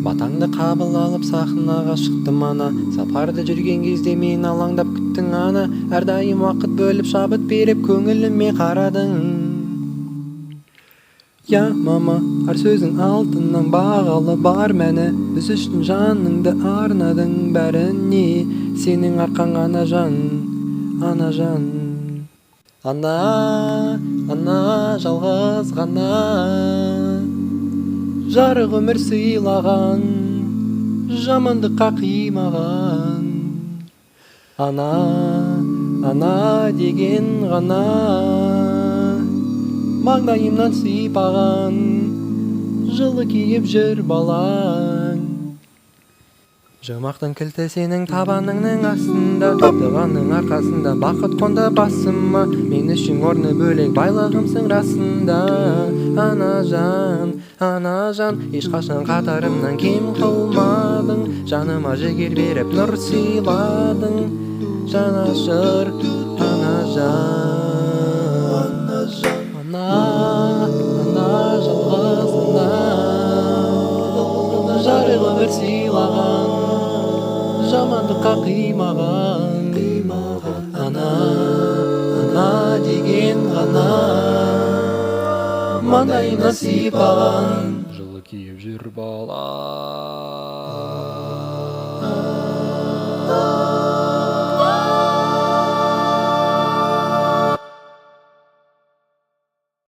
Батаңды қабыл алып сахнаға шықтым ана, сапарда жүрген кезде мен алаңдап күттің ана, әрдайым уақыт бөліп шабыт беріп көңіліме қарадың. Я мама, әр сөзің алтыннан бағалы бар мәні, біз үшін жаныңды арнадың бәріне, сенің арқаң ана жан, ана жан. Ана жалғыз ғана жарық өмір сыйлаған, жамандыққа қимаған. Ана деген ғана маңдайымнан сипаған, жылы киіп жүр балаң. Жұмақтың кілті сенің табаныңның астында, топтығанның арқасында бақыт қонды басыма, мен үшін орны бөлек байлығымсың расында. Ана жан, ешқашан қатарымнан кем қылмадың, жаныма жігер беріп нұр сыйладың, жанашыр ана жан. Ана жалғыз ана, жарық өмір сыйлаған, жамандыққа қимаған. Ана деген ғана маңдайымнан сипаған, жылы киіп жүр бала.